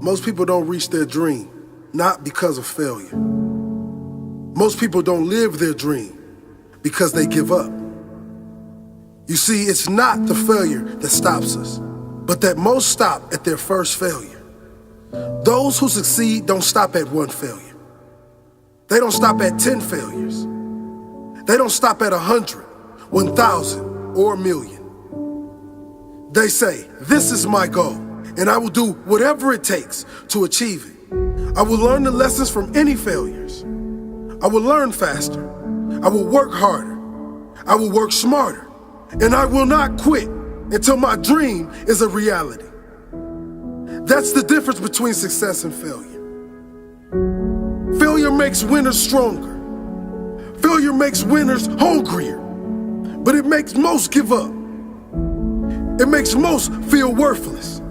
Most people don't reach their dream, not because of failure. Most people don't live their dream because they give up. You see, it's not the failure that stops us, but that most stop at their first failure. Those who succeed don't stop at one failure. They don't stop at 10 failures. They don't stop at 100, 1,000, or 1,000,000. They say, this is my goal, and I will do whatever it takes to achieve it. I will learn the lessons from any failures. I will learn faster. I will work harder. I will work smarter. And I will not quit until my dream is a reality. That's the difference between success and failure. Failure makes winners stronger. Failure makes winners hungrier. But it makes most give up. It makes most feel worthless.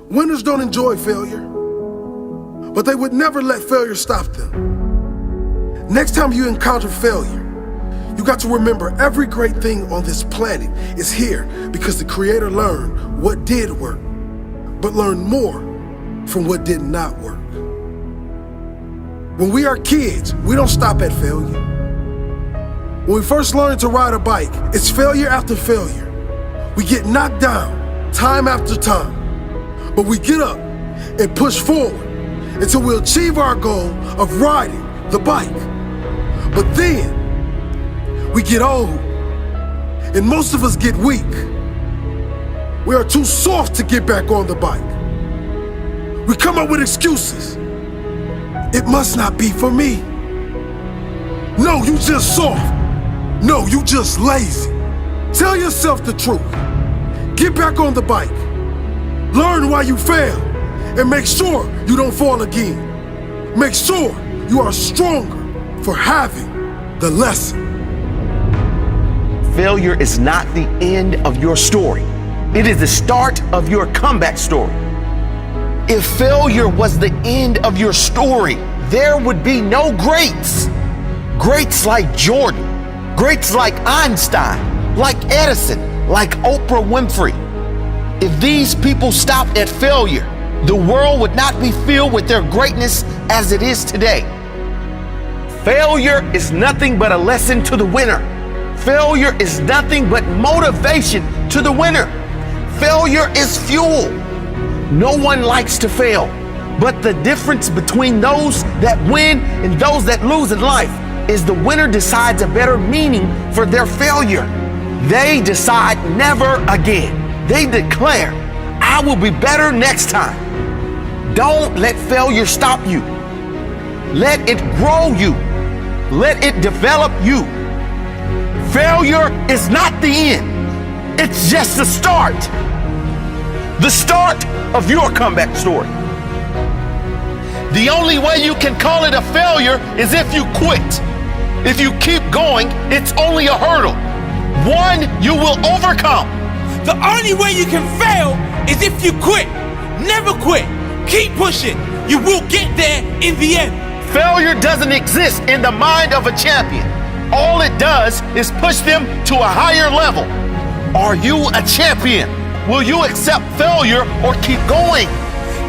Winners don't enjoy failure, but they would never let failure stop them. Next time you encounter failure, you got to remember every great thing on this planet is here because the Creator learned what did work, but learned more from what did not work. When we are kids, we don't stop at failure. When we first learn to ride a bike, it's failure after failure. We get knocked down time after time, but we get up and push forward until we achieve our goal of riding the bike. But then we get old, and most of us get weak. We are too soft to get back on the bike. We come up with excuses. It must not be for me. No, you just soft. No, you just lazy. Tell yourself the truth. Get back on the bike. Learn why you failed, and make sure you don't fall again. Make sure you are stronger for having the lesson. Failure is not the end of your story. It is the start of your comeback story. If failure was the end of your story, there would be no greats. Greats like Jordan, greats like Einstein, like Edison, like Oprah Winfrey. If these people stopped at failure, the world would not be filled with their greatness as it is today. Failure is nothing but a lesson to the winner. Failure is nothing but motivation to the winner. Failure is fuel. No one likes to fail, but the difference between those that win and those that lose in life is the winner decides a better meaning for their failure. They decide never again. They declare, I will be better next time. Don't let failure stop you. Let it grow you. Let it develop you. Failure is not the end. It's just the start. The start of your comeback story. The only way you can call it a failure is if you quit. If you keep going, it's only a hurdle. One you will overcome. The only way you can fail is if you quit. Never quit. Keep pushing. You will get there in the end. Failure doesn't exist in the mind of a champion. All it does is push them to a higher level. Are you a champion? Will you accept failure or keep going?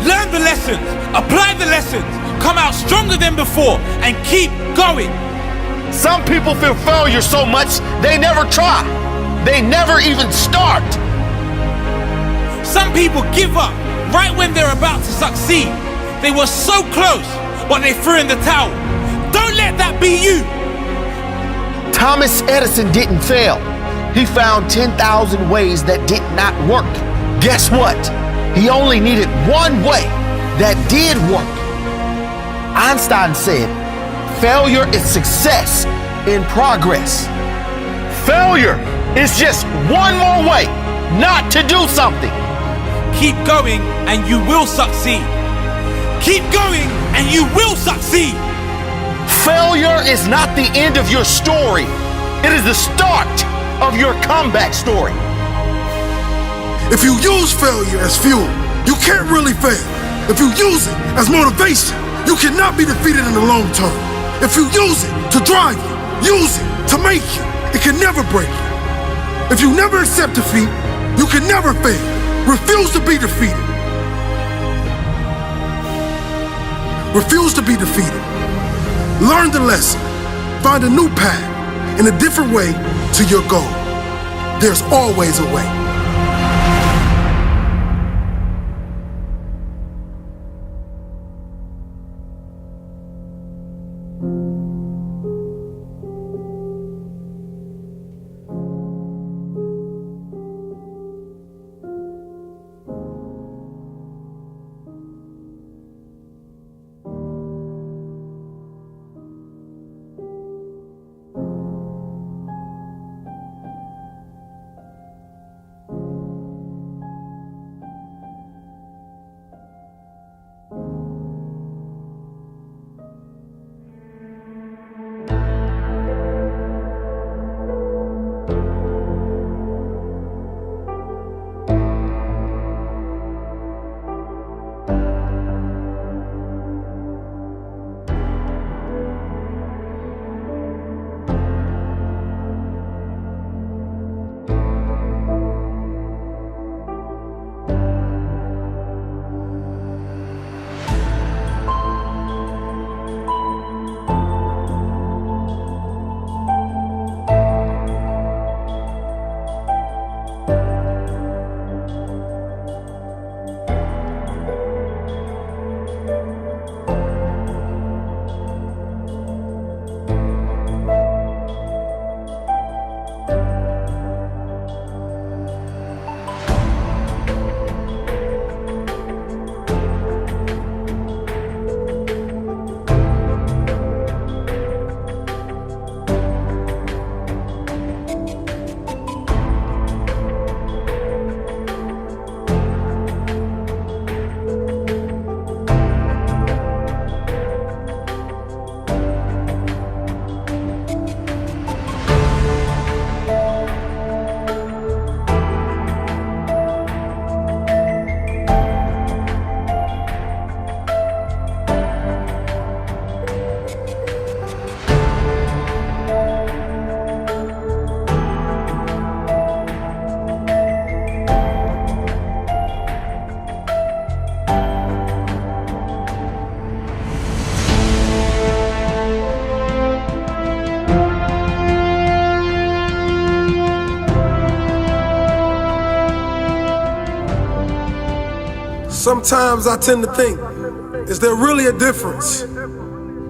Learn the lessons, apply the lessons, come out stronger than before, and keep going. Some people fear failure so much they never try. They never even start. Some people give up right when they're about to succeed. They were so close, but they threw in the towel. Don't let that be you. Thomas Edison didn't fail. He found 10,000 ways that did not work. Guess what? He only needed one way that did work. Einstein said, failure is success in progress. Failure is just one more way not to do something. Keep going and you will succeed. Keep going and you will succeed. Failure is not the end of your story. It is the start of your comeback story. If you use failure as fuel, you can't really fail. If you use it as motivation, you cannot be defeated in the long term. If you use it to drive you, use it to make you, it can never break you. If you never accept defeat, you can never fail. Refuse to be defeated. Refuse to be defeated. Learn the lesson. Find a new path and a different way to your goal. There's always a way. Sometimes I tend to think, is there really a difference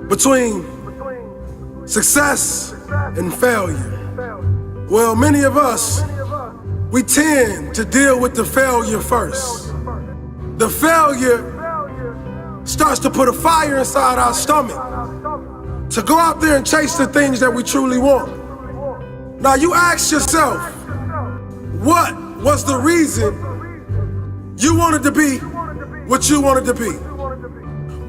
between success and failure? Well, many of us, we tend to deal with the failure first. The failure starts to put a fire inside our stomach to go out there and chase the things that we truly want. Now you ask yourself, what was the reason you wanted to be what you wanted to be?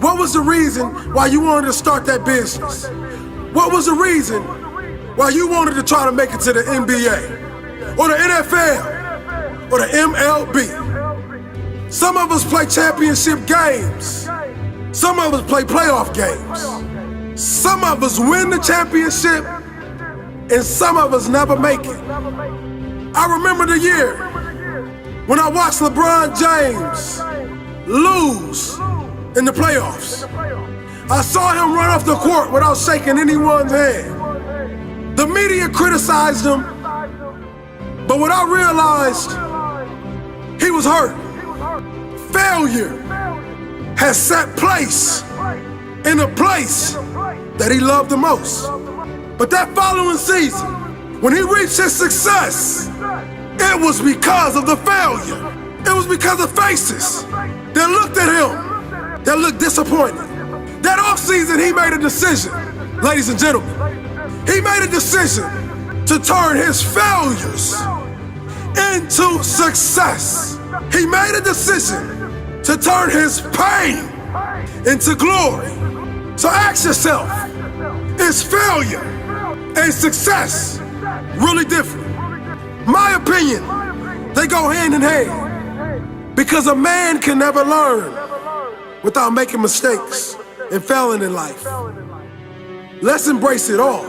What was the reason why you wanted to start that business? What was the reason why you wanted to try to make it to the NBA or the NFL or the MLB? Some of us play championship games. Some of us play playoff games. Some of us win the championship and some of us never make it. I remember the year when I watched LeBron James lose in the playoffs. I saw him run off the court without shaking anyone's hand. The media criticized him, but what I realized, he was hurt. Failure has set place in a place that he loved the most. But that following season, when he reached his success, it was because of the failure. It was because of faces that looked at him, that looked disappointed. That offseason, he made a decision, ladies and gentlemen. He made a decision to turn his failures into success. He made a decision to turn his pain into glory. So ask yourself, is failure and success really different? My opinion, they go hand in hand, because a man can never learn without making mistakes and failing in life. Let's embrace it all.